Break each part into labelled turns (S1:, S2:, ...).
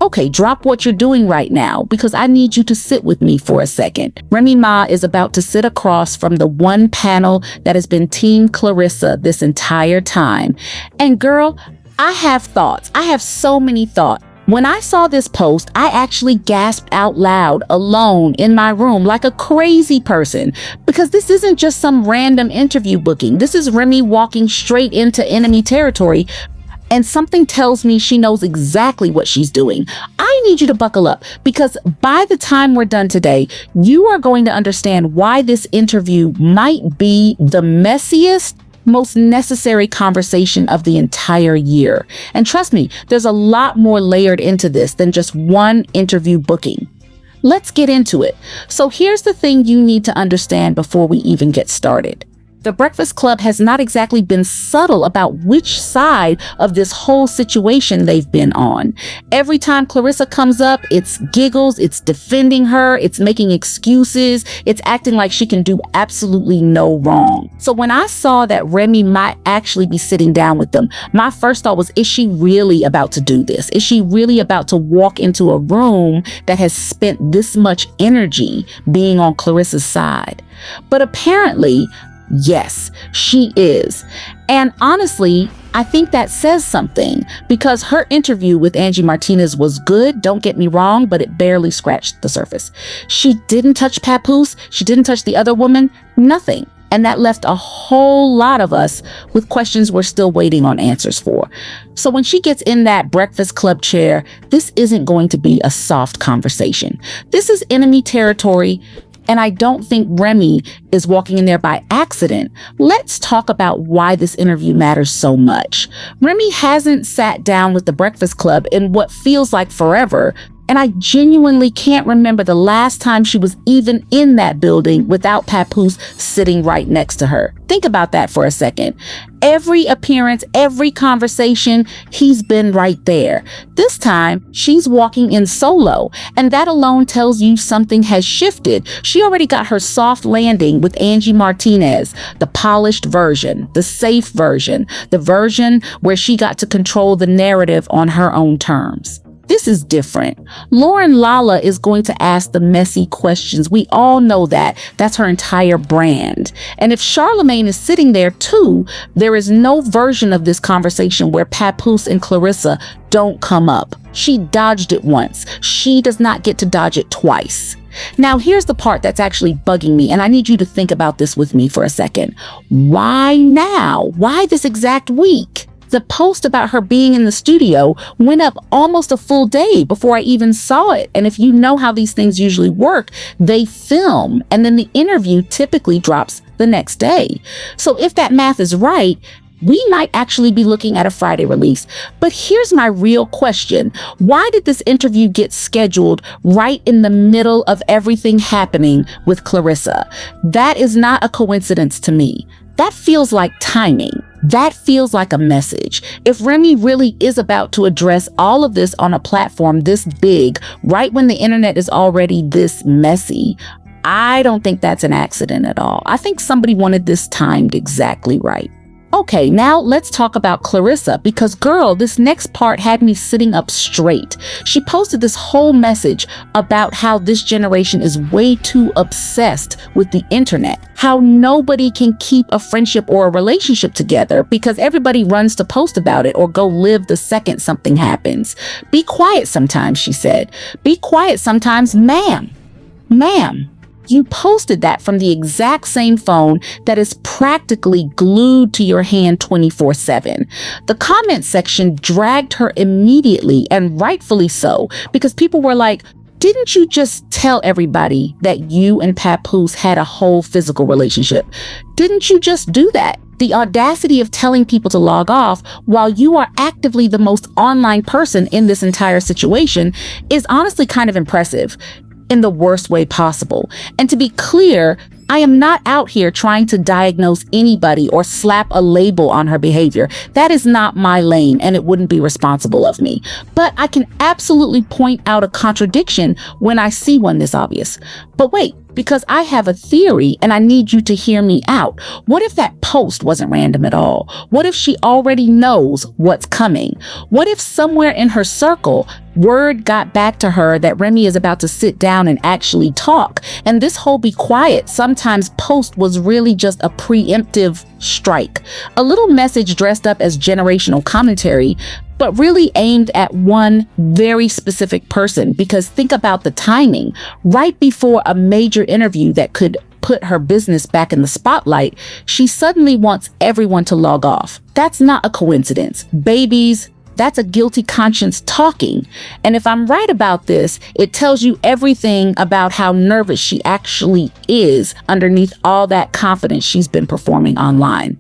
S1: Okay, drop what you're doing right now because I need you to sit with me for a second. Remy Ma is about to sit across from the one panel that has been Team Claressa this entire time. And girl, I have thoughts. I have so many thoughts. When I saw this post, I actually gasped out loud alone in my room like a crazy person because this isn't just some random interview booking. This is Remy walking straight into enemy territory. And something tells me she knows exactly what she's doing. I need you to buckle up because by the time we're done today, you are going to understand why this interview might be the messiest, most necessary conversation of the entire year. And trust me, there's a lot more layered into this than just one interview booking. Let's get into it. So here's the thing you need to understand before we even get started. The Breakfast Club has not exactly been subtle about which side of this whole situation they've been on. Every time Claressa comes up, it's giggles, it's defending her, it's making excuses, it's acting like she can do absolutely no wrong. So when I saw that Remy might actually be sitting down with them, my first thought was, is she really about to do this? Is she really about to walk into a room that has spent this much energy being on Claressa's side? But apparently, yes, she is. And honestly, I think that says something because her interview with Angie Martinez was good, don't get me wrong, but it barely scratched the surface. She didn't touch Papoose, she didn't touch the other woman, nothing. And that left a whole lot of us with questions we're still waiting on answers for. So when she gets in that Breakfast Club chair, this isn't going to be a soft conversation. This is enemy territory. And I don't think Remy is walking in there by accident. Let's talk about why this interview matters so much. Remy hasn't sat down with the Breakfast Club in what feels like forever. And I genuinely can't remember the last time she was even in that building without Papoose sitting right next to her. Think about that for a second. Every appearance, every conversation, he's been right there. This time, she's walking in solo, and that alone tells you something has shifted. She already got her soft landing with Angie Martinez, the polished version, the safe version, the version where she got to control the narrative on her own terms. This is different. Lauren Lala is going to ask the messy questions. We all know that. That's her entire brand. And if Charlemagne is sitting there too, there is no version of this conversation where Papoose and Claressa don't come up. She dodged it once. She does not get to dodge it twice. Now, here's the part that's actually bugging me, and I need you to think about this with me for a second. Why now? Why this exact week? The post about her being in the studio went up almost a full day before I even saw it. And if you know how these things usually work, they film and then the interview typically drops the next day. So if that math is right, we might actually be looking at a Friday release. But here's my real question. Why did this interview get scheduled right in the middle of everything happening with Claressa? That is not a coincidence to me. That feels like timing. That feels like a message. If Remy really is about to address all of this on a platform this big, right when the internet is already this messy, I don't think that's an accident at all. I think somebody wanted this timed exactly right. Okay, now let's talk about Claressa because girl, this next part had me sitting up straight. She posted this whole message about how this generation is way too obsessed with the internet, how nobody can keep a friendship or a relationship together because everybody runs to post about it or go live the second something happens. Be quiet sometimes, she said. Be quiet sometimes, ma'am. Ma'am. You posted that from the exact same phone that is practically glued to your hand 24/7. The comment section dragged her immediately, and rightfully so, because people were like, didn't you just tell everybody that you and Papoose had a whole physical relationship? Didn't you just do that? The audacity of telling people to log off while you are actively the most online person in this entire situation is honestly kind of impressive. In the worst way possible. And to be clear, I am not out here trying to diagnose anybody or slap a label on her behavior. That is not my lane, and it wouldn't be responsible of me. But I can absolutely point out a contradiction when I see one this obvious. But wait, because I have a theory and I need you to hear me out. What if that post wasn't random at all? What if she already knows what's coming? What if somewhere in her circle, Word got back to her that Remy is about to sit down and actually talk. And this whole be quiet, sometimes post was really just a preemptive strike. A little message dressed up as generational commentary, but really aimed at one very specific person. Because think about the timing. Right before a major interview that could put her business back in the spotlight, she suddenly wants everyone to log off. That's not a coincidence. Babies, that's a guilty conscience talking. And if I'm right about this, it tells you everything about how nervous she actually is underneath all that confidence she's been performing online.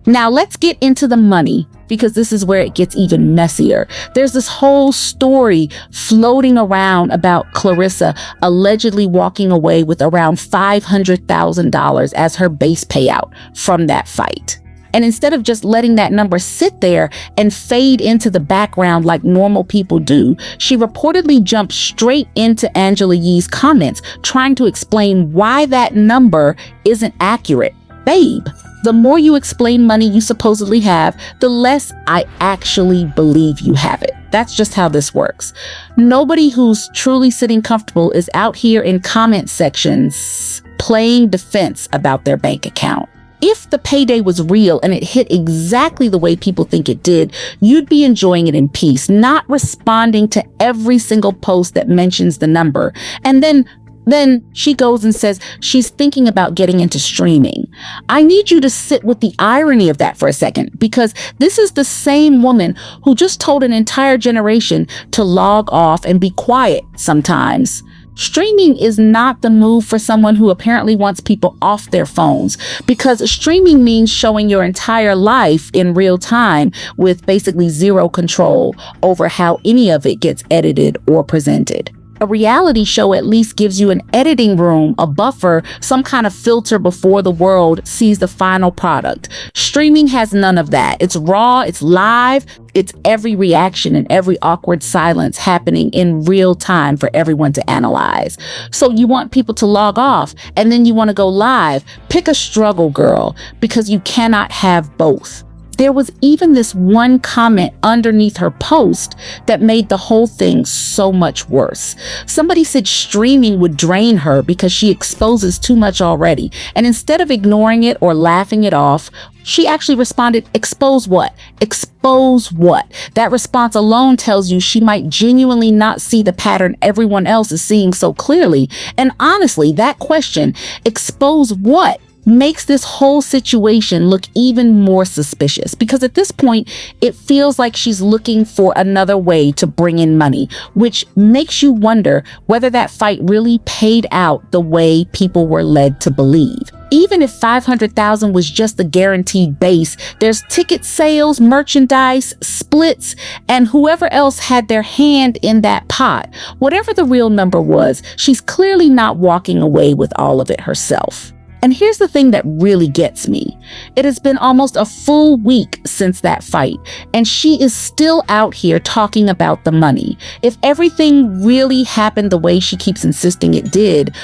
S1: Now let's get into the money, because this is where it gets even messier. There's this whole story floating around about Claressa allegedly walking away with around $500,000 as her base payout from that fight. And instead of just letting that number sit there and fade into the background like normal people do, she reportedly jumped straight into Angela Yee's comments, trying to explain why that number isn't accurate. Babe, the more you explain money you supposedly have, the less I actually believe you have it. That's just how this works. Nobody who's truly sitting comfortable is out here in comment sections playing defense about their bank account. If the payday was real and it hit exactly the way people think it did, you'd be enjoying it in peace, not responding to every single post that mentions the number. And then she goes and says she's thinking about getting into streaming. I need you to sit with the irony of that for a second, because this is the same woman who just told an entire generation to log off and be quiet sometimes. Streaming is not the move for someone who apparently wants people off their phones, because streaming means showing your entire life in real time with basically zero control over how any of it gets edited or presented. A reality show at least gives you an editing room, a buffer, some kind of filter before the world sees the final product. Streaming has none of that. It's raw, it's live, it's every reaction and every awkward silence happening in real time for everyone to analyze. So you want people to log off and then you want to go live. Pick a struggle, girl, because you cannot have both. There was even this one comment underneath her post that made the whole thing so much worse. Somebody said streaming would drain her because she exposes too much already. And instead of ignoring it or laughing it off, she actually responded, expose what? Expose what? That response alone tells you she might genuinely not see the pattern everyone else is seeing so clearly. And honestly, that question, expose what, makes this whole situation look even more suspicious, because at this point it feels like she's looking for another way to bring in money, which makes you wonder whether that fight really paid out the way people were led to believe. Even if $500,000 was just the guaranteed base, there's ticket sales, merchandise, splits, and whoever else had their hand in that pot. Whatever the real number was, she's clearly not walking away with all of it herself. And here's the thing that really gets me. It has been almost a full week since that fight, and she is still out here talking about the money. If everything really happened the way she keeps insisting it did,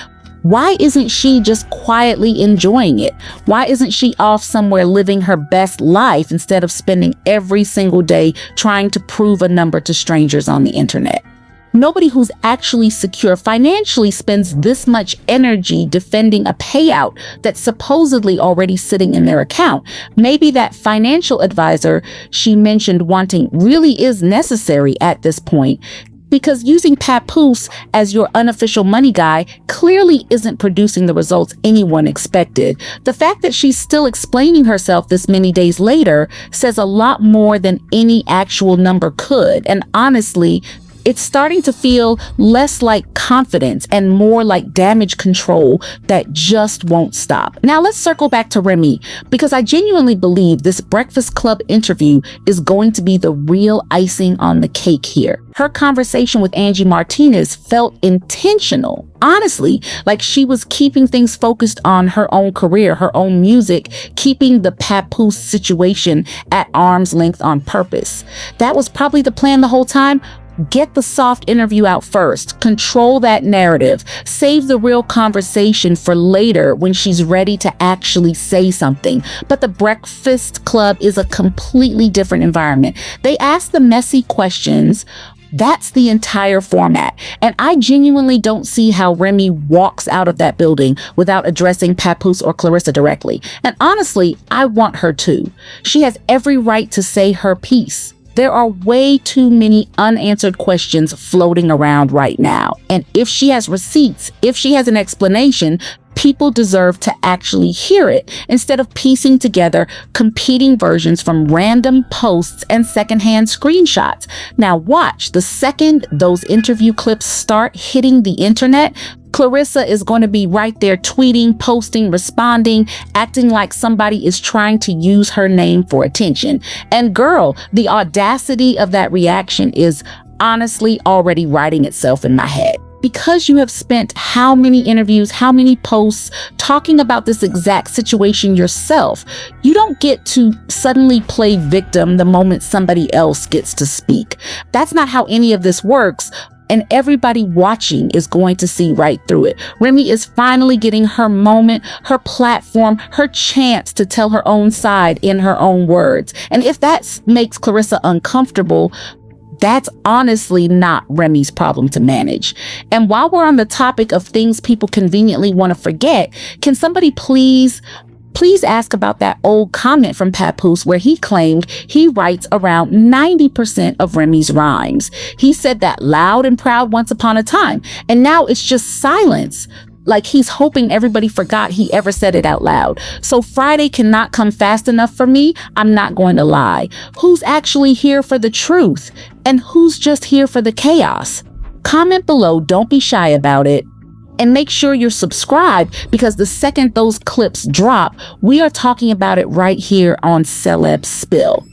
S1: why isn't she just quietly enjoying it? Why isn't she off somewhere living her best life instead of spending every single day trying to prove a number to strangers on the internet? Nobody who's actually secure financially spends this much energy defending a payout that's supposedly already sitting in their account. Maybe that financial advisor she mentioned wanting really is necessary at this point, because using Papoose as your unofficial money guy clearly isn't producing the results anyone expected. The fact that she's still explaining herself this many days later says a lot more than any actual number could. And honestly, it's starting to feel less like confidence and more like damage control that just won't stop. Now let's circle back to Remy, because I genuinely believe this Breakfast Club interview is going to be the real icing on the cake here. Her conversation with Angie Martinez felt intentional. Honestly, like she was keeping things focused on her own career, her own music, keeping the Papoose situation at arm's length on purpose. That was probably the plan the whole time. Get the soft interview out first. Control that narrative. Save the real conversation for later when she's ready to actually say something. But the Breakfast Club is a completely different environment. They ask the messy questions That's the entire format. And I genuinely don't see how Remy walks out of that building without addressing Papoose or Claressa directly. And honestly, I want her to. She has every right to say her piece. There are way too many unanswered questions floating around right now. And if she has receipts, if she has an explanation, people deserve to actually hear it instead of piecing together competing versions from random posts and secondhand screenshots. Now watch, the second those interview clips start hitting the internet, Claressa is going to be right there tweeting, posting, responding, acting like somebody is trying to use her name for attention. And girl, the audacity of that reaction is honestly already writing itself in my head. Because you have spent how many interviews, how many posts talking about this exact situation yourself, you don't get to suddenly play victim the moment somebody else gets to speak. That's not how any of this works. And everybody watching is going to see right through it. Remy is finally getting her moment, her platform, her chance to tell her own side in her own words. And if that makes Claressa uncomfortable, that's honestly not Remy's problem to manage. And while we're on the topic of things people conveniently want to forget, can somebody please ask about that old comment from Papoose where he claimed he writes around 90% of Remy's rhymes. He said that loud and proud once upon a time, and now it's just silence. Like he's hoping everybody forgot he ever said it out loud. So Friday cannot come fast enough for me. I'm not going to lie. Who's actually here for the truth? And who's just here for the chaos? Comment below, don't be shy about it. And make sure you're subscribed, because the second those clips drop, we are talking about it right here on Celeb Spill.